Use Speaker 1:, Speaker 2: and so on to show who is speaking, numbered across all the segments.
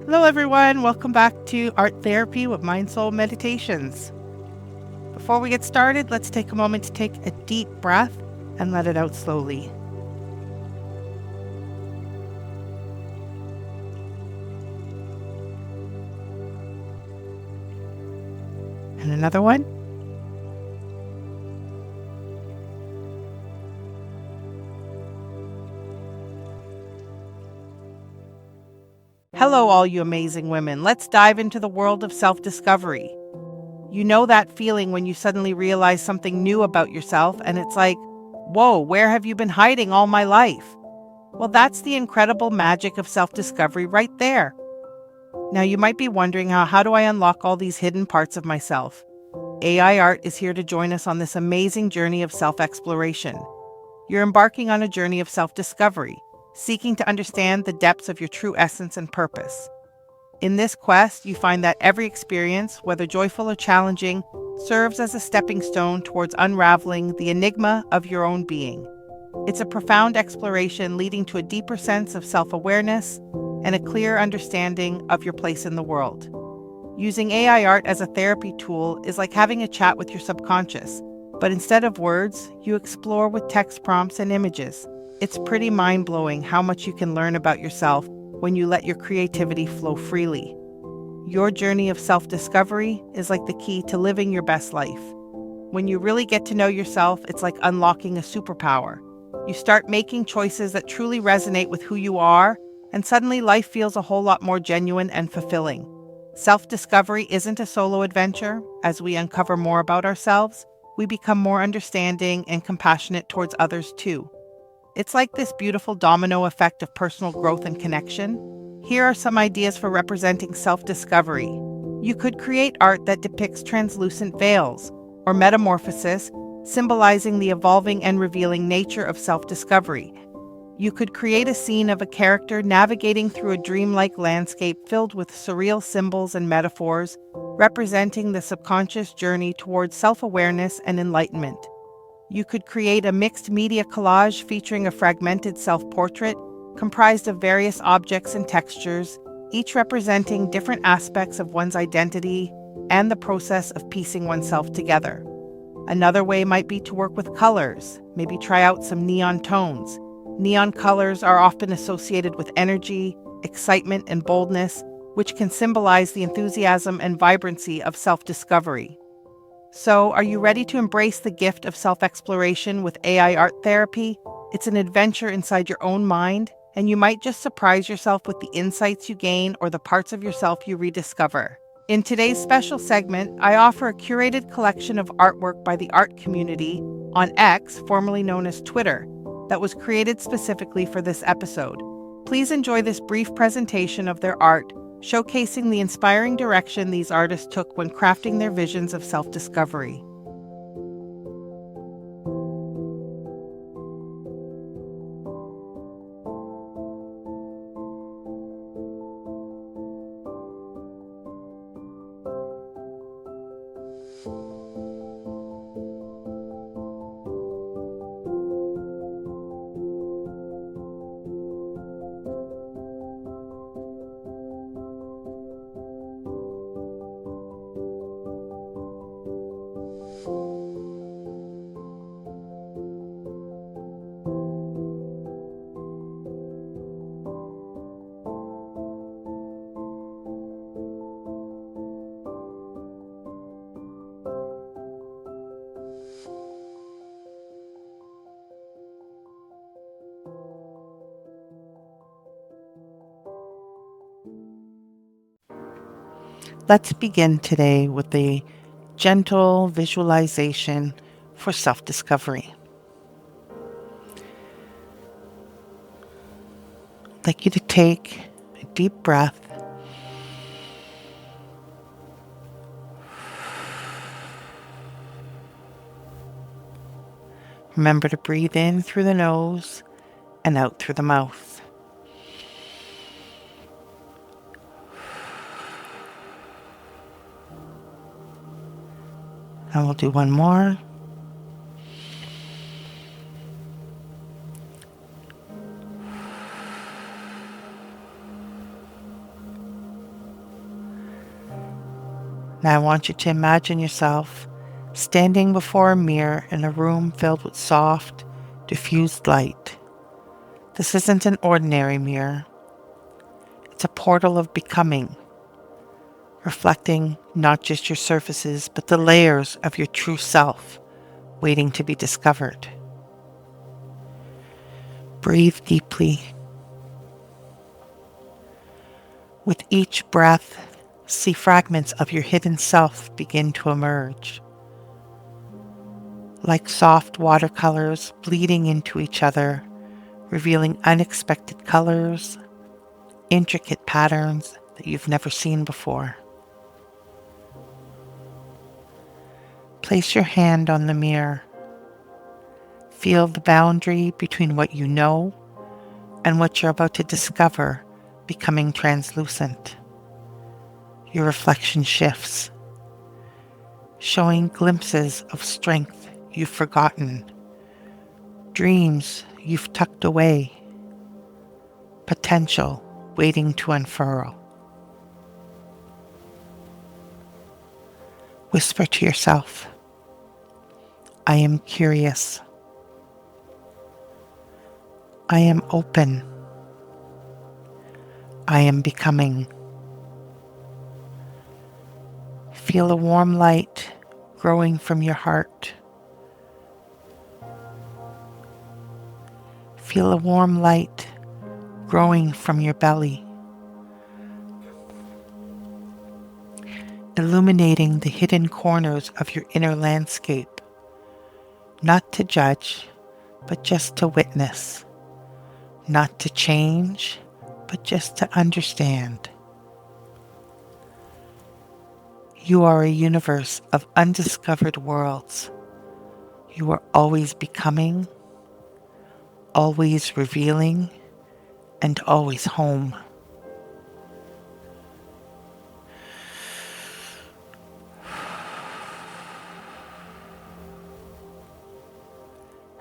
Speaker 1: Hello, everyone. Welcome back to Art Therapy with Mindsoul Meditations. Before we get started, let's take a moment to take a deep breath and let it out slowly. And another one. Hello, all you amazing women. Let's dive into the world of self-discovery. You know that feeling when you suddenly realize something new about yourself and it's like, whoa, where have you been hiding all my life? Well, that's the incredible magic of self-discovery right there. Now, you might be wondering how do I unlock all these hidden parts of myself? AI Art is here to join us on this amazing journey of self-exploration. You're embarking on a journey of self-discovery, seeking to understand the depths of your true essence and purpose. In this quest, you find that every experience, whether joyful or challenging, serves as a stepping stone towards unraveling the enigma of your own being. It's a profound exploration leading to a deeper sense of self-awareness and a clear understanding of your place in the world. Using AI art as a therapy tool is like having a chat with your subconscious, but instead of words, you explore with text prompts and images. It's pretty mind-blowing how much you can learn about yourself when you let your creativity flow freely. Your journey of self-discovery is like the key to living your best life. When you really get to know yourself, it's like unlocking a superpower. You start making choices that truly resonate with who you are, and suddenly life feels a whole lot more genuine and fulfilling. Self-discovery isn't a solo adventure. As we uncover more about ourselves, we become more understanding and compassionate towards others too. It's like this beautiful domino effect of personal growth and connection. Here are some ideas for representing self-discovery. You could create art that depicts translucent veils or metamorphosis, symbolizing the evolving and revealing nature of self-discovery. You could create a scene of a character navigating through a dreamlike landscape filled with surreal symbols and metaphors, representing the subconscious journey towards self-awareness and enlightenment. You could create a mixed media collage featuring a fragmented self-portrait comprised of various objects and textures, each representing different aspects of one's identity and the process of piecing oneself together. Another way might be to work with colors, maybe try out some neon tones. Neon colors are often associated with energy, excitement, and boldness, which can symbolize the enthusiasm and vibrancy of self-discovery. So, are you ready to embrace the gift of self-exploration with AI art therapy? It's an adventure inside your own mind, and you might just surprise yourself with the insights you gain or the parts of yourself you rediscover. In today's special segment, I offer a curated collection of artwork by the art community on X, formerly known as Twitter, that was created specifically for this episode. Please enjoy this brief presentation of their art, showcasing the inspiring direction these artists took when crafting their visions of self-discovery. Let's begin today with a gentle visualization for self-discovery. I'd like you to take a deep breath. Remember to breathe in through the nose and out through the mouth. And we'll do one more. Now I want you to imagine yourself standing before a mirror in a room filled with soft, diffused light. This isn't an ordinary mirror. It's a portal of becoming, reflecting not just your surfaces, but the layers of your true self waiting to be discovered. Breathe deeply. With each breath, see fragments of your hidden self begin to emerge. Like soft watercolors bleeding into each other, revealing unexpected colors, intricate patterns that you've never seen before. Place your hand on the mirror. Feel the boundary between what you know and what you're about to discover becoming translucent. Your reflection shifts, showing glimpses of strength you've forgotten, dreams you've tucked away, potential waiting to unfurl. Whisper to yourself, I am curious. I am open. I am becoming. Feel a warm light growing from your heart. Feel a warm light growing from your belly, illuminating the hidden corners of your inner landscape, not to judge, but just to witness, not to change, but just to understand. You are a universe of undiscovered worlds. You are always becoming, always revealing, and always home.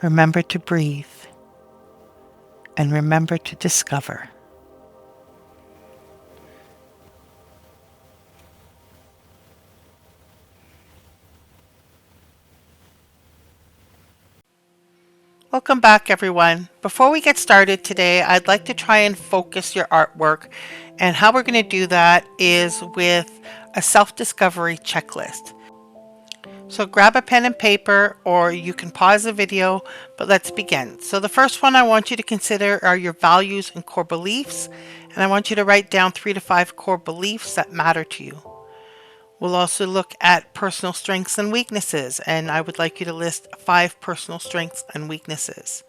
Speaker 1: Remember to breathe and remember to discover. Welcome back, everyone. Before we get started today, I'd like to try and focus your artwork. And how we're going to do that is with a self-discovery checklist. So grab a pen and paper, or you can pause the video, but let's begin. So the first one I want you to consider are your values and core beliefs. And I want you to write down 3 to 5 core beliefs that matter to you. We'll also look at personal strengths and weaknesses, and I would like you to list 5 personal strengths and weaknesses.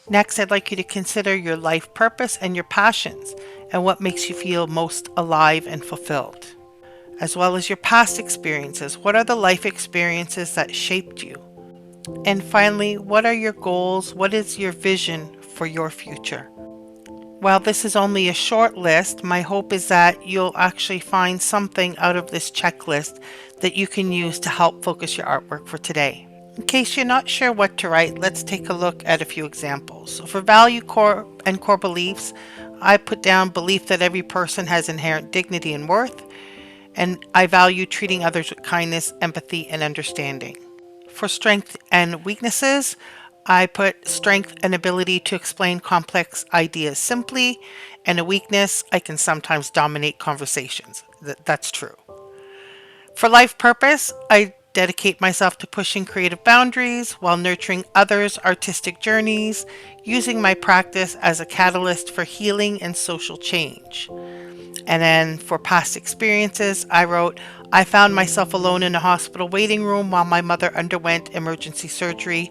Speaker 1: Next, I'd like you to consider your life purpose and your passions, and what makes you feel most alive and fulfilled, as well as your past experiences. What are the life experiences that shaped you? And finally, what are your goals? What is your vision for your future? While this is only a short list, my hope is that you'll actually find something out of this checklist that you can use to help focus your artwork for today. In case you're not sure what to write, let's take a look at a few examples. So for value core and core beliefs, I put down belief that every person has inherent dignity and worth, and I value treating others with kindness, empathy, and understanding. For strength and weaknesses, I put strength and ability to explain complex ideas simply, and a weakness, I can sometimes dominate conversations. That's true. For life purpose, I dedicate myself to pushing creative boundaries while nurturing others' artistic journeys, using my practice as a catalyst for healing and social change. And then for past experiences, I wrote, I found myself alone in a hospital waiting room while my mother underwent emergency surgery.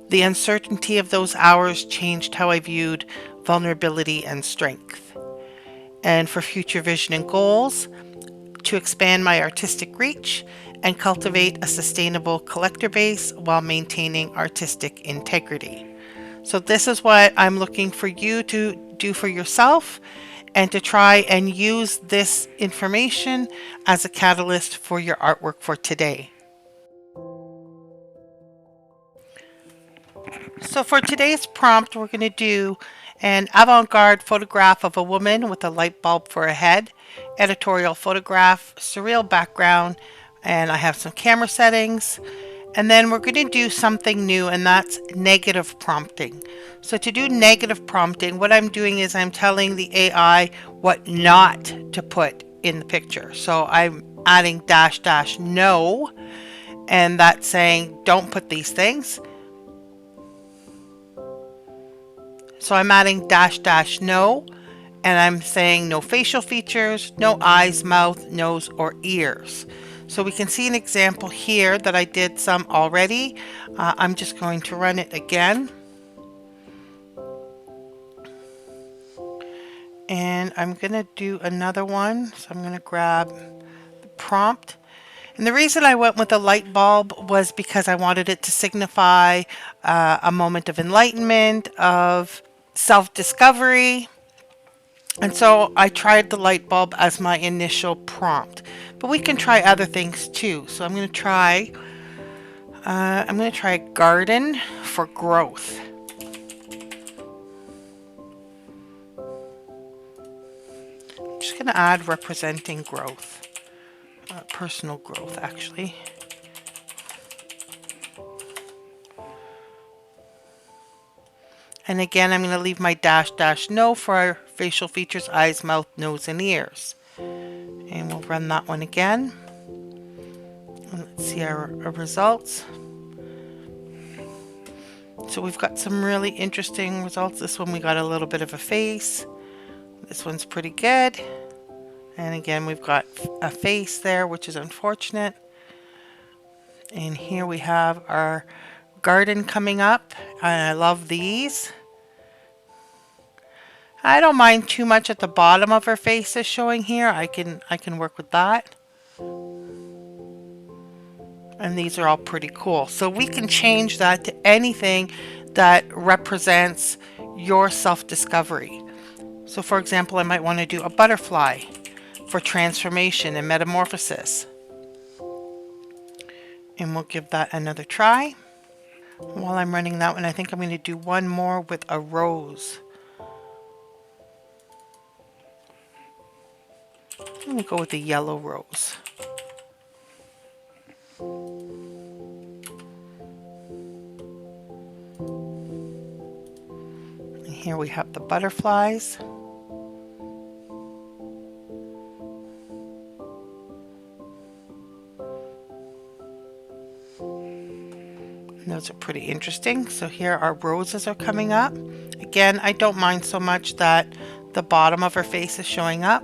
Speaker 1: The uncertainty of those hours changed how I viewed vulnerability and strength. And for future vision and goals, to expand my artistic reach and cultivate a sustainable collector base while maintaining artistic integrity. So this is what I'm looking for you to do for yourself, and to try and use this information as a catalyst for your artwork for today. So for today's prompt, we're going to do an avant-garde photograph of a woman with a light bulb for a head, editorial photograph, surreal background, And I have some camera settings. And then we're going to do something new, and that's negative prompting. So to do negative prompting, what I'm doing is I'm telling the AI what not to put in the picture. So I'm adding dash dash no, and that's saying don't put these things. So I'm adding dash dash no, and I'm saying no facial features, no eyes, mouth, nose, or ears. So we can see an example here that I did some already. I'm just going to run it again. And I'm going to do another one. So I'm going to grab the prompt. And the reason I went with a light bulb was because I wanted it to signify a moment of enlightenment, of self-discovery. And so I tried the light bulb as my initial prompt. But we can try other things too. So I'm going to try garden for growth. I'm just going to add representing growth, personal growth actually. And again, I'm going to leave my dash dash no for our facial features, eyes, mouth, nose, and ears. And we'll run that one again. And let's see our results. So we've got some really interesting results. This one we got a little bit of a face. This one's pretty good. And again, we've got a face there, which is unfortunate. And here we have our garden coming up. I love these. I don't mind too much at the bottom of her face is showing here. I can work with that. And these are all pretty cool. So we can change that to anything that represents your self-discovery. So for example, I might want to do a butterfly for transformation and metamorphosis. And we'll give that another try. While I'm running that one, I think I'm going to do one more with a rose. I'm going to go with a yellow rose. And here we have the butterflies. And those are pretty interesting. So here our roses are coming up. Again, I don't mind so much that the bottom of her face is showing up.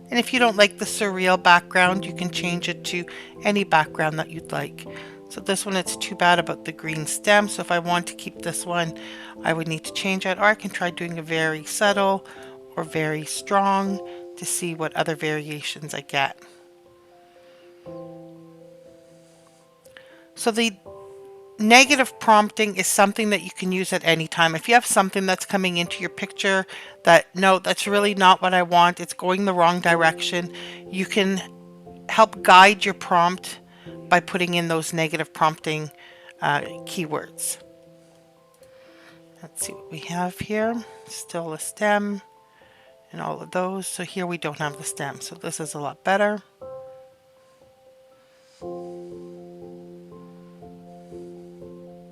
Speaker 1: And if you don't like the surreal background, you can change it to any background that you'd like. So this one, it's too bad about the green stem. So if I want to keep this one, I would need to change it. Or I can try doing a very subtle or very strong to see what other variations I get. So the negative prompting is something that you can use at any time. If you have something that's coming into your picture that, no, that's really not what I want, it's going the wrong direction, you can help guide your prompt by putting in those negative prompting keywords. Let's see what we have here. Still a stem and all of those. So here we don't have the stem, so this is a lot better.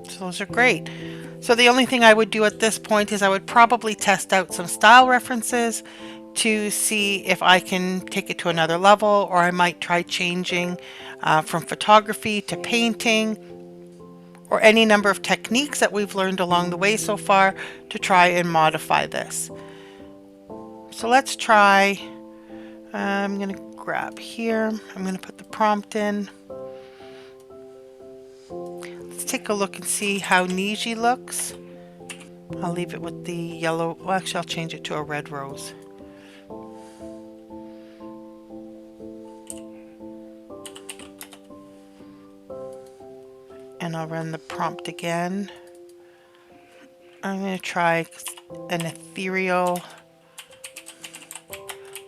Speaker 1: So those are great. So the only thing I would do at this point is I would probably test out some style references to see if I can take it to another level, or I might try changing from photography to painting, or any number of techniques that we've learned along the way so far to try and modify this. So let's try, I'm going to grab here, I'm going to put the prompt in. Let's take a look and see how Niji looks. I'll leave it with the yellow, well actually I'll change it to a red rose. And I'll run the prompt again. I'm going to try an ethereal,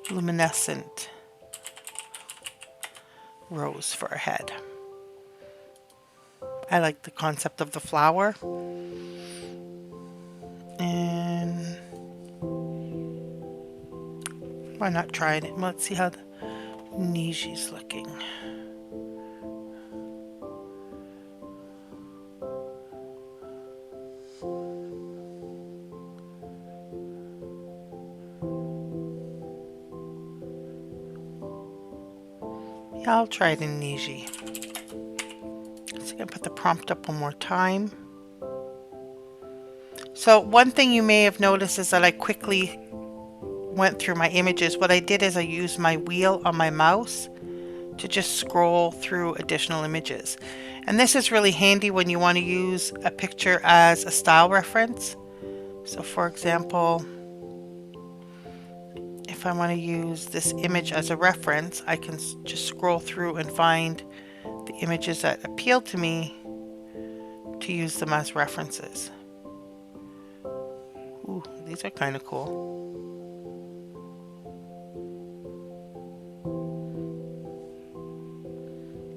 Speaker 1: luminescent rose for a head. I like the concept of the flower. And Why not try it? Let's see how the Niji's looking. Yeah, I'll try it in Niji. So I'm going to put the prompt up one more time. So one thing you may have noticed is that I quickly went through my images. What I did is I used my wheel on my mouse to just scroll through additional images. And this is really handy when you want to use a picture as a style reference. So for example, if I want to use this image as a reference, I can just scroll through and find the images that appeal to me to use them as references. Ooh, these are kind of cool.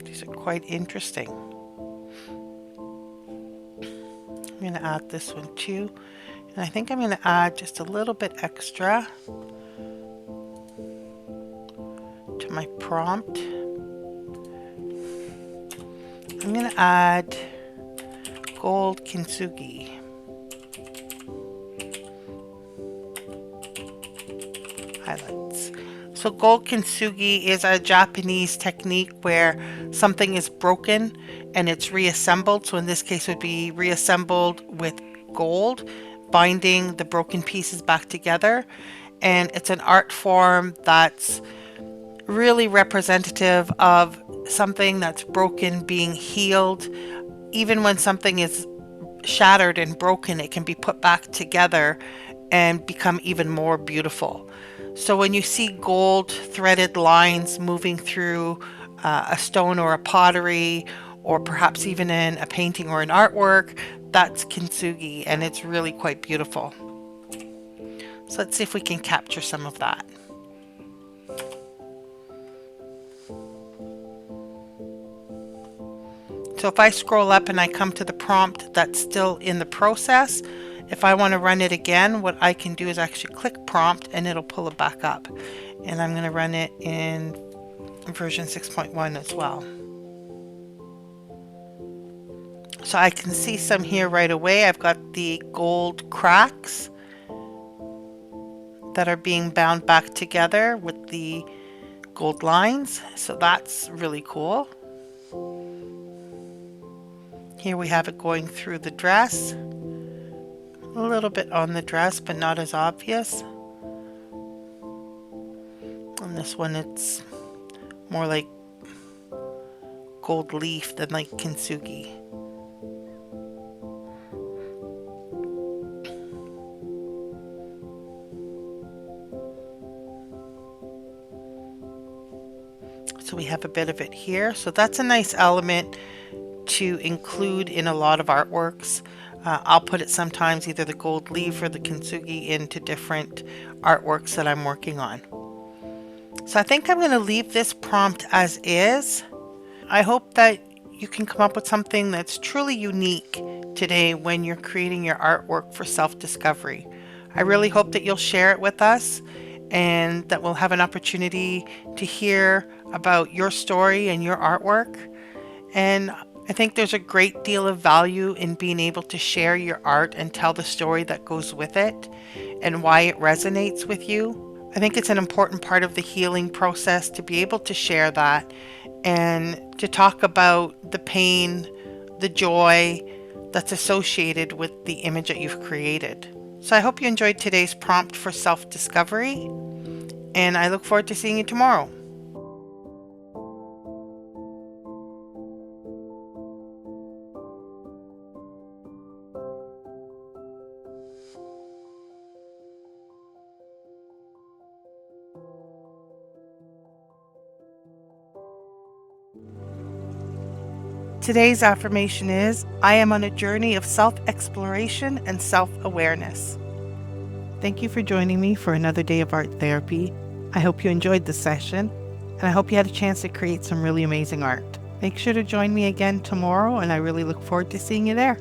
Speaker 1: These are quite interesting. I'm going to add this one too. And I think I'm going to add just a little bit extra to my prompt. I'm going to add gold kintsugi. Highlights. So gold kintsugi is a Japanese technique where something is broken and it's reassembled. So in this case it would be reassembled with gold, binding the broken pieces back together. And it's an art form that's really representative of something that's broken being healed. Even when something is shattered and broken, it can be put back together and become even more beautiful. So when you see gold threaded lines moving through a stone or a pottery, or perhaps even in a painting or an artwork, that's kintsugi, and it's really quite beautiful. So let's see if we can capture some of that. So if I scroll up and I come to the prompt that's still in the process, if I want to run it again, what I can do is actually click prompt and it'll pull it back up. And I'm going to run it in version 6.1 as well. So I can see some here right away. I've got the gold cracks that are being bound back together with the gold lines. So that's really cool. Here we have it going through the dress. A little bit on the dress, but not as obvious. On this one, it's more like gold leaf than like kintsugi. So we have a bit of it here. So that's a nice element to include in a lot of artworks. I'll put it sometimes, either the gold leaf or the kintsugi, into different artworks that I'm working on. So I think I'm going to leave this prompt as is. I hope that you can come up with something that's truly unique today when you're creating your artwork for self-discovery. I really hope that you'll share it with us and that we'll have an opportunity to hear about your story and your artwork. And I think there's a great deal of value in being able to share your art and tell the story that goes with it and why it resonates with you. I think it's an important part of the healing process to be able to share that and to talk about the pain, the joy that's associated with the image that you've created. So I hope you enjoyed today's prompt for self-discovery, and I look forward to seeing you tomorrow. Today's affirmation is, I am on a journey of self-exploration and self-awareness. Thank you for joining me for another day of art therapy. I hope you enjoyed the session, and I hope you had a chance to create some really amazing art. Make sure to join me again tomorrow, and I really look forward to seeing you there.